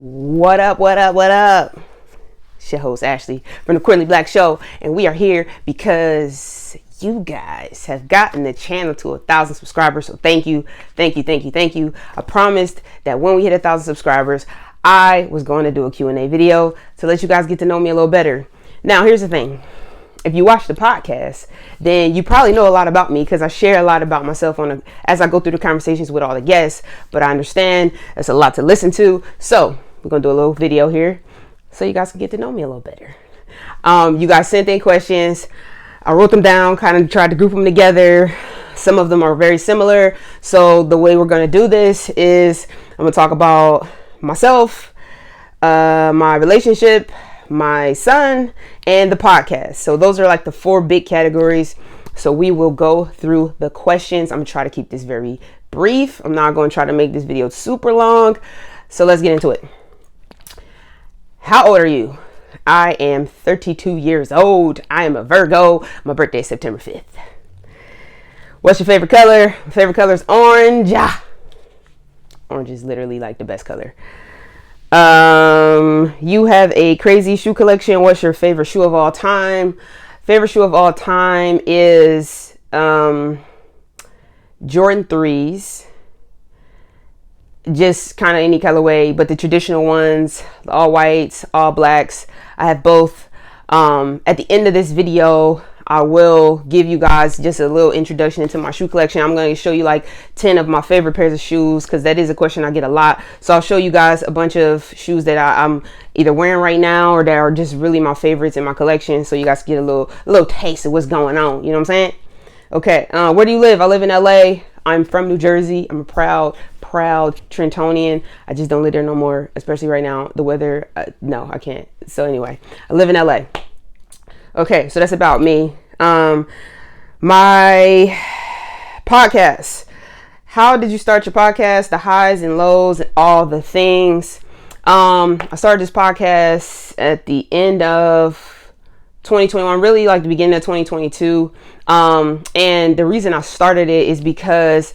What up, what up, what up? It's your host Ashley from the Quarterly Black Show, and we are here because you guys have gotten the channel to 1,000 subscribers. So thank you. I promised that when we hit 1,000 subscribers, I was going to do a Q&A video to let you guys get to know me a little better. Now, here's the thing. If you watch the podcast, then you probably know a lot about me because I share a lot about myself as I go through the conversations with all the guests. But I understand that's a lot to listen to. So we're going to do a little video here so you guys can get to know me a little better. You guys sent in questions. I wrote them down, kind of tried to group them together. Some of them are very similar. So the way we're going to do this is I'm going to talk about myself, my relationship, my son, and the podcast. So those are like the 4 big categories. So we will go through the questions. I'm going to try to keep this very brief. I'm not going to try to make this video super long. So let's get into it. How old are you? I am 32 years old. I am a Virgo. My birthday is September 5th. What's your favorite color? My favorite color is orange. Orange is literally like the best color. You have a crazy shoe collection. What's your favorite shoe of all time? Favorite shoe of all time is Jordan 3s. Just kind of any colorway, but the traditional ones, all whites, all blacks. I have both. At the end of this video, I will give you guys just a little introduction into my shoe collection. I'm going to show you like 10 of my favorite pairs of shoes because that is a question I get a lot. So I'll show you guys a bunch of shoes that I'm either wearing right now or that are just really my favorites in my collection. So you guys get a little taste of what's going on. You know what I'm saying? Okay. Where do you live? I live in LA. I'm from New Jersey. I'm a proud Trentonian. I just don't live there no more, especially right now. The weather, no, I can't. So anyway, I live in LA. Okay, so that's about me. My podcast. How did you start your podcast? The highs and lows and all the things. I started this podcast at the end of 2021, really like the beginning of 2022. And the reason I started it is because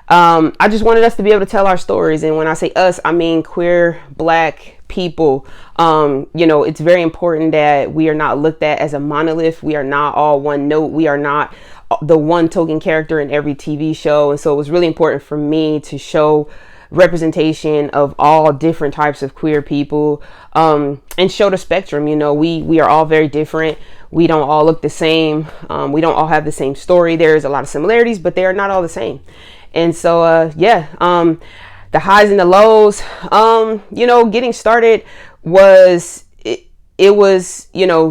I just wanted us to be able to tell our stories. And when I say us, I mean queer Black people. It's very important that we are not looked at as a monolith. We are not all one note. We are not the one token character in every TV show. And so it was really important for me to show representation of all different types of queer people, and show the spectrum. We are all very different. We don't all look the same. We don't all have the same story. There's a lot of similarities, but they are not all the same. And so, the highs and the lows, getting started was, it was,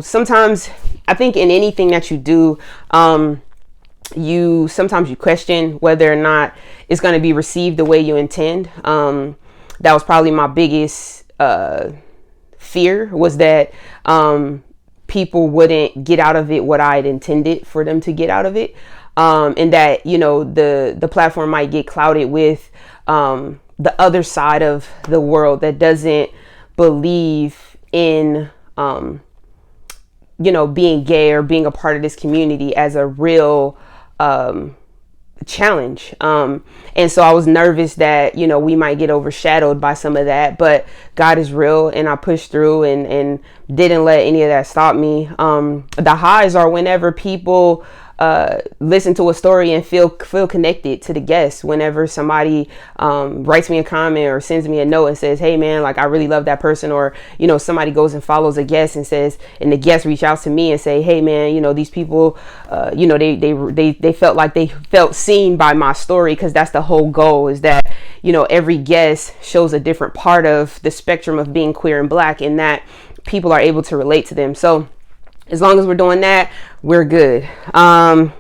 sometimes I think in anything that you do, sometimes you question whether or not it's going to be received the way you intend. That was probably my biggest fear, was that people wouldn't get out of it what I had intended for them to get out of it. And that, the platform might get clouded with the other side of the world that doesn't believe in, being gay or being a part of this community as a real challenge. And so I was nervous that, we might get overshadowed by some of that, but God is real, and I pushed through and didn't let any of that stop me. The highs are whenever people listen to a story and feel connected to the guest. Whenever somebody writes me a comment or sends me a note and says, hey man, like I really love that person, or somebody goes and follows a guest and the guest reach out to me and say, hey man, these people they felt like they felt seen by my story, because that's the whole goal, is that every guest shows a different part of the spectrum of being queer and Black, and that people are able to relate to them. So as long as we're doing that, we're good. My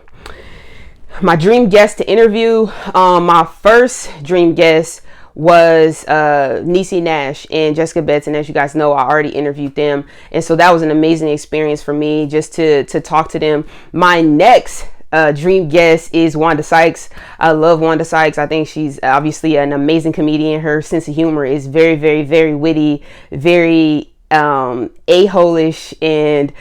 dream guest to interview, my first dream guest was Niecy Nash and Jessica Betts, and as you guys know, I already interviewed them, and so that was an amazing experience for me just to talk to them. My next dream guest is Wanda Sykes. I love Wanda Sykes. I think she's obviously an amazing comedian. Her sense of humor is very, very, very witty, very a-hole-ish, and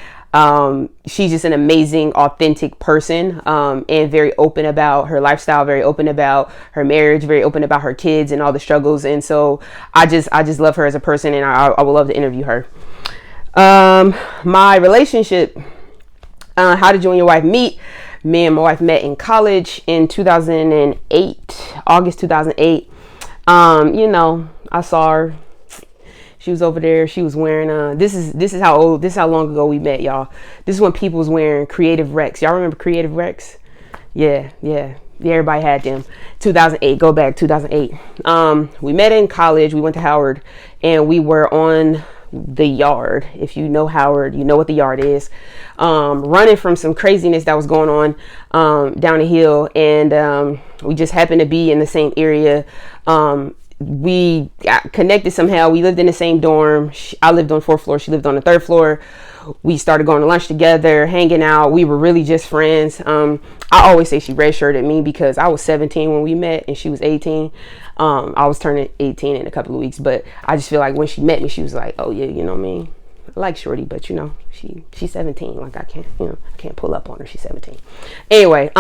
She's just an amazing, authentic person, and very open about her lifestyle, very open about her marriage, very open about her kids and all the struggles. And so I just love her as a person, and I would love to interview her. My relationship, how did you and your wife meet? Me and my wife met in college in 2008, August 2008. I saw her. She was over there. She was wearing, this is how long ago we met, y'all. This is when people was wearing Creative Rex. Y'all remember Creative Rex? Yeah. Everybody had them. 2008, go back, 2008. We met in college. We went to Howard, and we were on the Yard. If you know Howard, you know what the Yard is. Running from some craziness that was going on down the hill, and we just happened to be in the same area. We got connected somehow. We lived in the same dorm. I lived on the 4th floor. She lived on the 3rd floor. We started going to lunch together, hanging out. We were really just friends. I always say she redshirted me because I was 17 when we met and she was 18. I was turning 18 in a couple of weeks, but I just feel like when she met me, she was like, oh yeah, you know what I mean? I like Shorty, but she's 17. Like I can't pull up on her. She's 17. Anyway,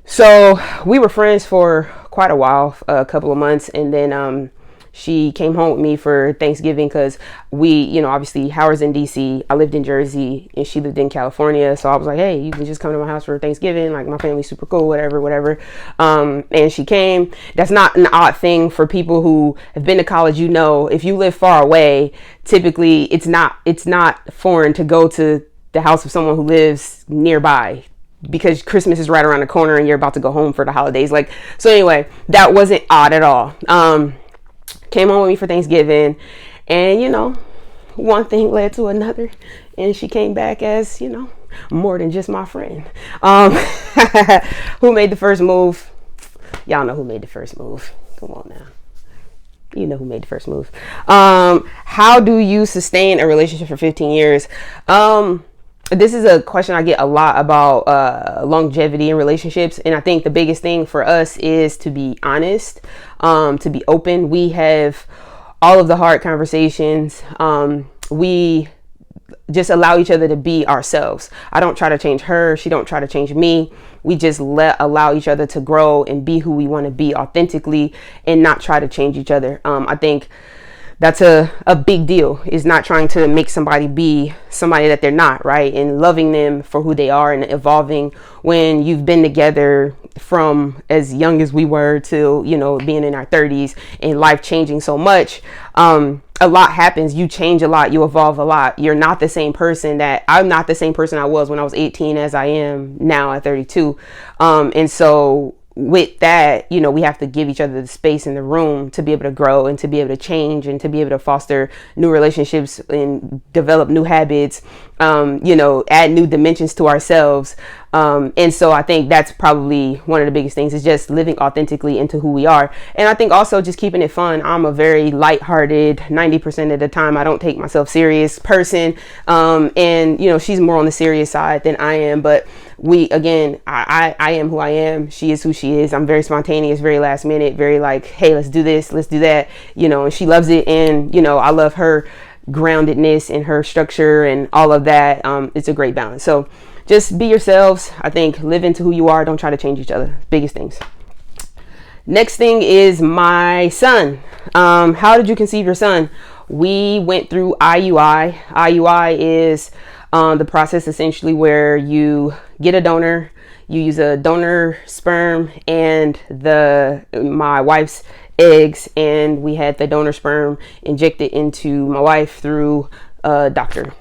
so we were friends for quite a while, a couple of months, and then she came home with me for Thanksgiving because we, obviously Howard's in DC, I lived in Jersey, and she lived in California. So I was like, hey, you can just come to my house for Thanksgiving. Like my family's super cool, whatever. And she came. That's not an odd thing for people who have been to college. If you live far away, typically it's not foreign to go to the house of someone who lives nearby, because Christmas is right around the corner and you're about to go home for the holidays. So anyway, that wasn't odd at all. Came home with me for Thanksgiving, and one thing led to another, and she came back as more than just my friend. Who made the first move? Y'all know who made the first move. Come on now. You know who made the first move. How do you sustain a relationship for 15 years? This is a question I get a lot about longevity in relationships. And I think the biggest thing for us is to be honest, to be open. We have all of the hard conversations. We just allow each other to be ourselves. I don't try to change her. She don't try to change me. We just allow each other to grow and be who we want to be authentically and not try to change each other. I think that's a big deal, is not trying to make somebody be somebody that they're not, right? And loving them for who they are and evolving when you've been together from as young as we were to, being in our 30s and life changing so much. A lot happens. You change a lot. You evolve a lot. You're not the same person I'm not the same person I was when I was 18 as I am now at 32. And so with that, we have to give each other the space in the room to be able to grow and to be able to change and to be able to foster new relationships and develop new habits, add new dimensions to ourselves. And so I think that's probably one of the biggest things, is just living authentically into who we are. And I think also just keeping it fun. I'm a very lighthearted, 90% of the time, I don't take myself serious person. And she's more on the serious side than I am, but I am who I am. She is who she is. I'm very spontaneous, very last minute, very like, hey, let's do this, let's do that, and she loves it. And, I love her groundedness and her structure and all of that. It's a great balance. So just be yourselves. I think live into who you are. Don't try to change each other. Biggest things. Next thing is my son. How did you conceive your son? We went through IUI. IUI is the process essentially where you get a donor, you use a donor sperm and my wife's eggs, and we had the donor sperm injected into my wife through a doctor.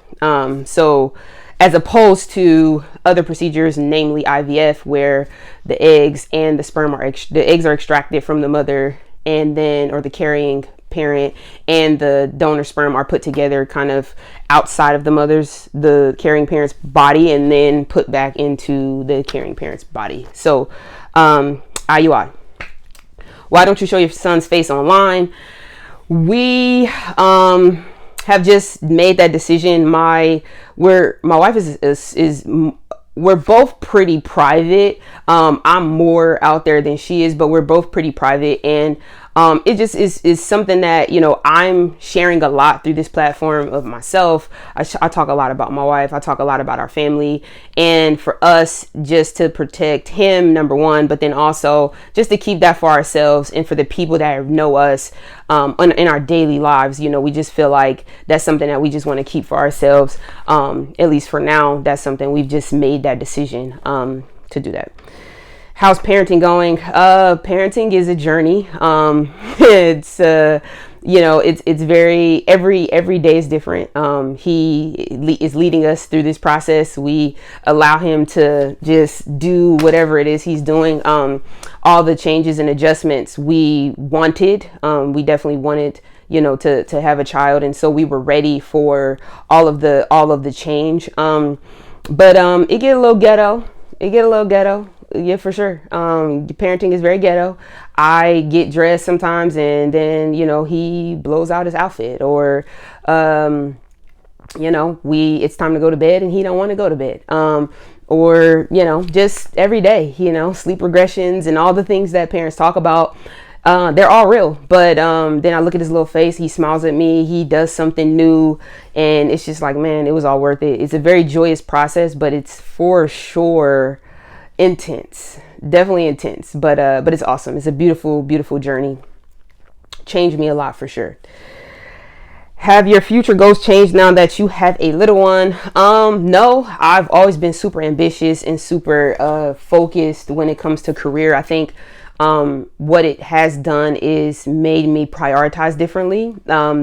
So as opposed to other procedures, namely IVF, where the eggs and the sperm are extracted from the mother or the carrying parent, and the donor sperm are put together kind of outside of the carrying parent's body, and then put back into the carrying parent's body. So IUI. Why don't you show your son's face online? We have just made that decision. My wife is we're both pretty private. I'm more out there than she is, but we're both pretty private. And it just is something that, you know, I'm sharing a lot through this platform of myself. I talk a lot about my wife. I talk a lot about our family, and for us just to protect him, number one, but then also just to keep that for ourselves and for the people that know us in our daily lives. You know, we just feel like that's something that we just want to keep for ourselves. At least for now, that's something we've just made that decision to do that. How's parenting going? Parenting is a journey. It's you know, it's very, every day is different. He is leading us through this process. We allow him to just do whatever it is he's doing. All the changes and adjustments we wanted, we definitely wanted, you know, to have a child, and so we were ready for all of the change. But it get a little ghetto. Yeah, for sure. Parenting is very ghetto. I get dressed sometimes and then, you know, he blows out his outfit, or, you know, it's time to go to bed and he don't want to go to bed. Or, you know, just every day, you know, sleep regressions and all the things that parents talk about. They're all real, but then I look at his little face, he smiles at me, he does something new, and it's just like, man, it was all worth it. It's a very joyous process, but it's for sure intense, definitely intense, but it's awesome. It's a beautiful journey. Changed me a lot for sure. Have your future goals changed now that you have a little one? No, I've always been super ambitious and super focused when it comes to career. I think what it has done is made me prioritize differently,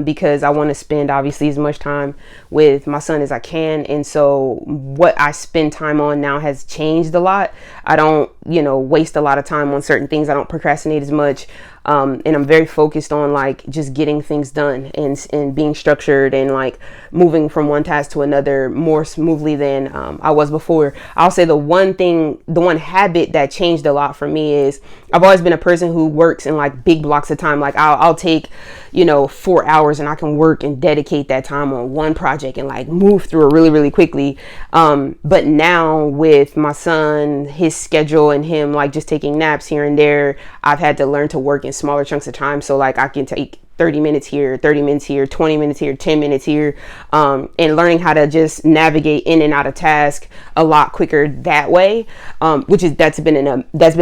because I want to spend obviously as much time with my son as I can. And so what I spend time on now has changed a lot. I don't, you know, waste a lot of time on certain things. I don't procrastinate as much. And I'm very focused on like just getting things done and being structured and like moving from one task to another more smoothly than I was before. I'll say the one habit that changed a lot for me is I've always been a person who works in like big blocks of time. Like I'll take, you know, 4 hours and I can work and dedicate that time on one project and like move through it really, really quickly. But now with my son, his schedule and him like just taking naps here and there, I've had to learn to work in smaller chunks of time. So like I can take 30 minutes here, 30 minutes here, 20 minutes here, 10 minutes here, and learning how to just navigate in and out of task a lot quicker that way, that's been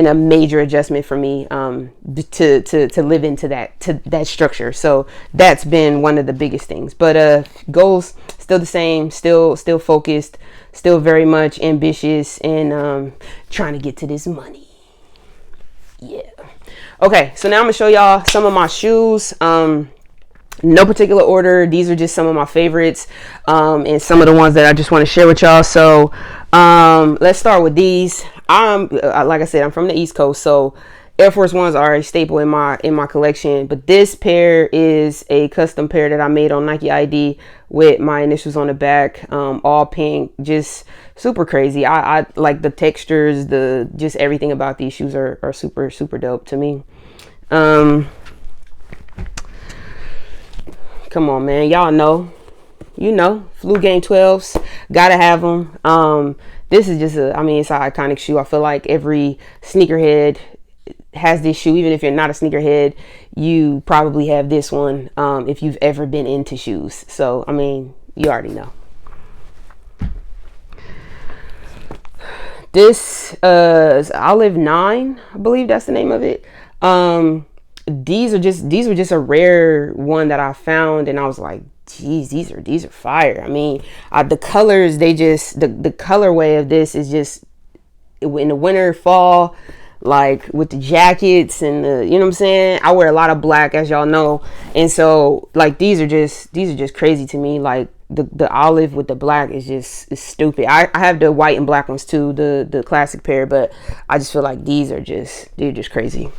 a major adjustment for me, to live into that structure. So that's been one of the biggest things. But goals still the same, still focused, still very much ambitious, and trying to get to this money. Yeah. Okay, so now I'm gonna show y'all some of my shoes. No particular order. These are just some of my favorites, and some of the ones that I just want to share with y'all. So let's start with these. Like I said, I'm from the East Coast, so Air Force Ones are a staple in my collection. But this pair is a custom pair that I made on Nike ID with my initials on the back, all pink, just super crazy. I like the textures, just everything about these shoes are super, super dope to me. Come on, man. Y'all know, Flu Game 12s, gotta have them. This is just it's an iconic shoe. I feel like every sneakerhead has this shoe. Even if you're not a sneakerhead, you probably have this one, if you've ever been into shoes. So, you already know. This is Olive 9, I believe that's the name of it. These were just a rare one that I found, and I was like, geez, these are fire. The colors, the colorway of this is just in the winter, fall, like with the jackets and you know what I'm saying? I wear a lot of black, as y'all know, and so like these are just crazy to me. Like the olive with the black is stupid. I have the white and black ones too, the classic pair, but I just feel like they're just crazy.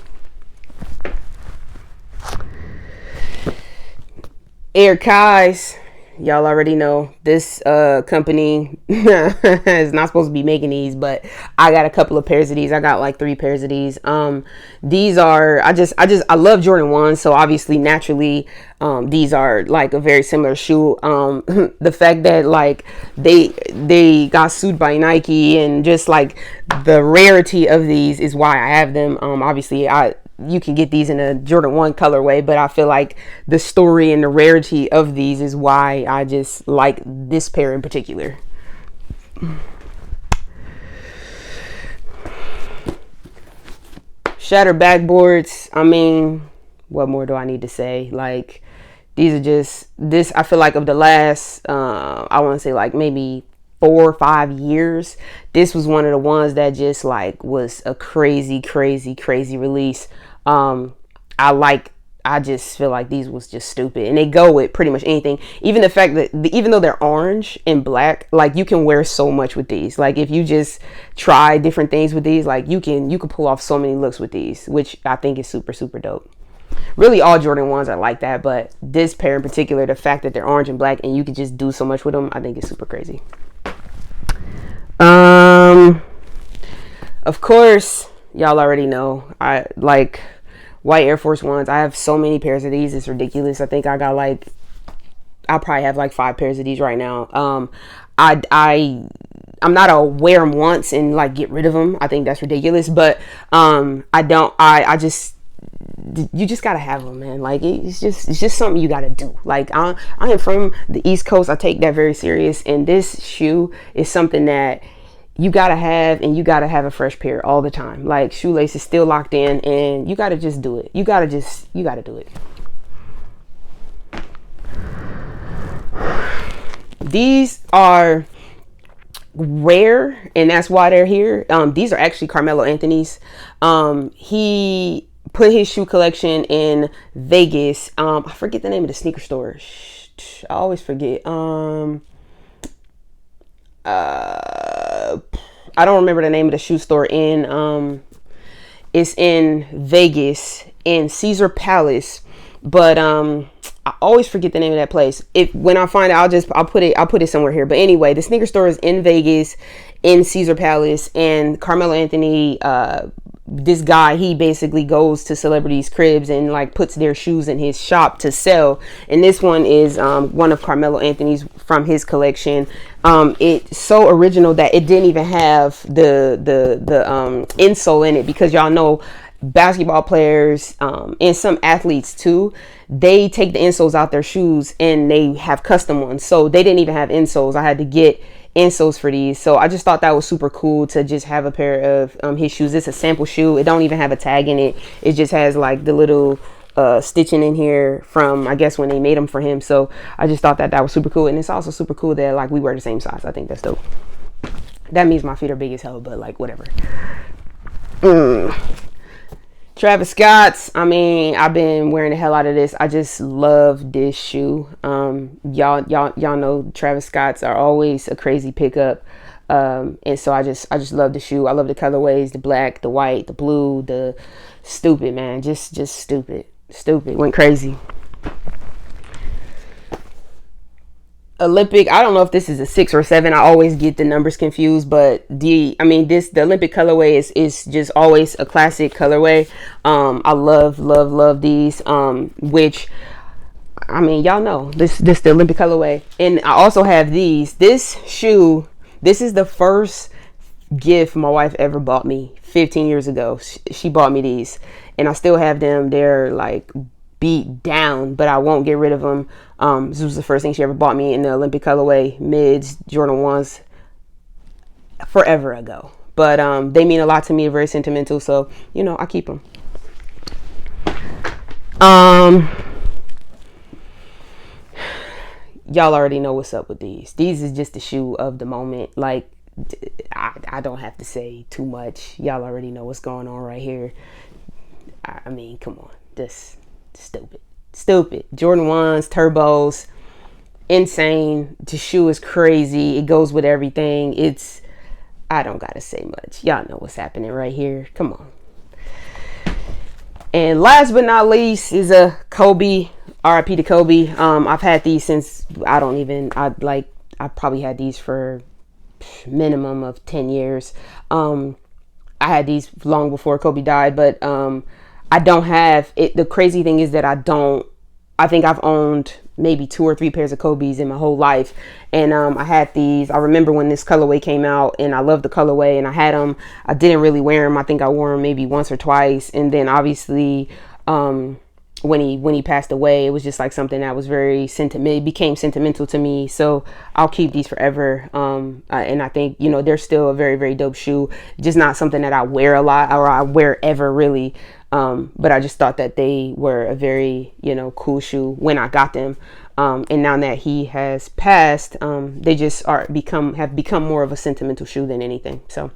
Air Kais, y'all already know this company is not supposed to be making these, but I got a couple of pairs of these. I got like 3 pairs of these. These are, I love Jordan 1, so obviously naturally these are like a very similar shoe. The fact that like they got sued by Nike, and just like the rarity of these is why I have them. Obviously you can get these in a Jordan 1 colorway, but I feel like the story and the rarity of these is why I just like this pair in particular. Shattered backboards. I mean, what more do I need to say? Like, these are just, this, I feel like of the last, I want to say like maybe 4 or 5 years, this was one of the ones that just like was a crazy release. I just feel like these was just stupid, and they go with pretty much anything. Even the fact that even though they're orange and black, like you can wear so much with these. Like if you just try different things with these, like you can pull off so many looks with these, which I think is super dope. Really all Jordan 1s are like that, but this pair in particular, the fact that they're orange and black and you can just do so much with them, I think is super crazy. Of course, y'all already know I like white Air Force Ones. I have so many pairs of these, it's ridiculous. I think I got like, I probably have like 5 pairs of these right now. I'm not a wear them once and like get rid of them. I think that's ridiculous, but I just, you just gotta have them, man. Like it's just something you gotta do. Like I am from the East Coast. I take that very serious, and this shoe is something that you gotta have, and you gotta have a fresh pair all the time. Like shoelace is still locked in, and you gotta just do it. You gotta do it. These are rare, and that's why they're here. These are actually Carmelo Anthony's. He put his shoe collection in Vegas. I forget the name of the sneaker store. I always forget. I don't remember the name of the shoe store in it's in Vegas in Caesar Palace, but I always forget the name of that place. When I find it, I'll put it somewhere here. But anyway, the sneaker store is in Vegas in Caesar Palace, and Carmelo Anthony, this guy, he basically goes to celebrities' cribs and like puts their shoes in his shop to sell. And this one is one of Carmelo Anthony's from his collection. It's so original that it didn't even have the insole in it, because y'all know basketball players and some athletes too, they take the insoles out their shoes and they have custom ones. So they didn't even have insoles. I had to get insoles for these, so I just thought that was super cool to just have a pair of his shoes. It's a sample shoe. It don't even have a tag in it. It just has like the little stitching in here from, I guess, when they made them for him. So I just thought that was super cool, and it's also super cool that like we wear the same size. I think that's dope. That means my feet are big as hell, but like whatever. Travis Scott's, I mean, I've been wearing the hell out of this. I just love this shoe. Y'all know Travis Scott's are always a crazy pickup. And so I just love the shoe. I love the colorways, the black, the white, the blue, the stupid, man. Just stupid. Went crazy. Olympic, I don't know if this is a 6 or 7. I always get the numbers confused, but the Olympic colorway is just always a classic colorway. I love these, which, I mean, y'all know this the Olympic colorway. And I also have these. This shoe, this is the first gift my wife ever bought me 15 years ago. She bought me these, and I still have them. They're like beat down, but I won't get rid of them. This was the first thing she ever bought me in the Olympic colorway, mids, Jordan 1s, forever ago. But they mean a lot to me. They're very sentimental, so you know I keep them. Y'all already know what's up with these. These is just the shoe of the moment. Like I don't have to say too much. Y'all already know what's going on right here. I mean, come on, this stupid Jordan 1s, turbos, insane. The shoe is crazy. It goes with everything. I don't gotta say much. Y'all know what's happening right here. Come on. And last but not least is a Kobe. RIP to Kobe. I've had these since I probably had these for minimum of 10 years. I had these long before Kobe died, but I don't have it. The crazy thing is that I think I've owned maybe 2 or 3 pairs of Kobe's in my whole life. And I had these. I remember when this colorway came out, and I loved the colorway, and I had them. I didn't really wear them. I think I wore them maybe once or twice. And then obviously when he passed away, it was just like something that was very sentimental. It became sentimental to me, so I'll keep these forever. And I think, you know, they're still a very, very dope shoe. Just not something that I wear a lot, or I wear ever really. But I just thought that they were a very, you know, cool shoe when I got them. And now that he has passed, they just have become more of a sentimental shoe than anything. So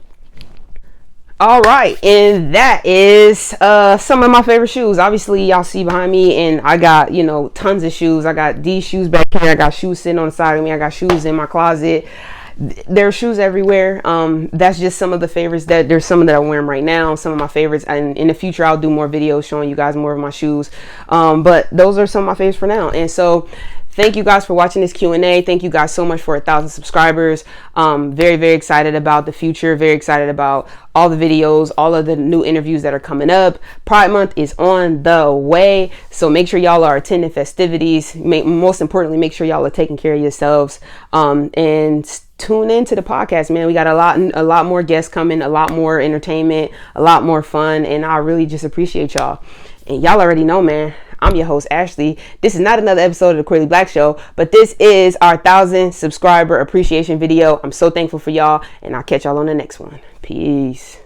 all right, and that is some of my favorite shoes. Obviously, y'all see behind me, and I got, you know, tons of shoes. I got these shoes back here. I got shoes sitting on the side of me. I got shoes in my closet. There are shoes everywhere. That's just some of the favorites. There's some that I'm wearing right now, some of my favorites, and in the future I'll do more videos showing you guys more of my shoes. But those are some of my favorites for now. And so thank you guys for watching this Q&A. Thank you guys so much for 1,000 subscribers. Very, very excited about the future. Very excited about all the videos, all of the new interviews that are coming up. Pride Month is on the way, so make sure y'all are attending festivities. Most importantly, make sure y'all are taking care of yourselves. And tune into the podcast, man. We got a lot more guests coming, a lot more entertainment, a lot more fun, and I really just appreciate y'all. And y'all already know, man, I'm your host, Ashley. This is not another episode of the Queerly Black Show, but this is our 1,000 subscriber appreciation video. I'm so thankful for y'all, and I'll catch y'all on the next one. Peace.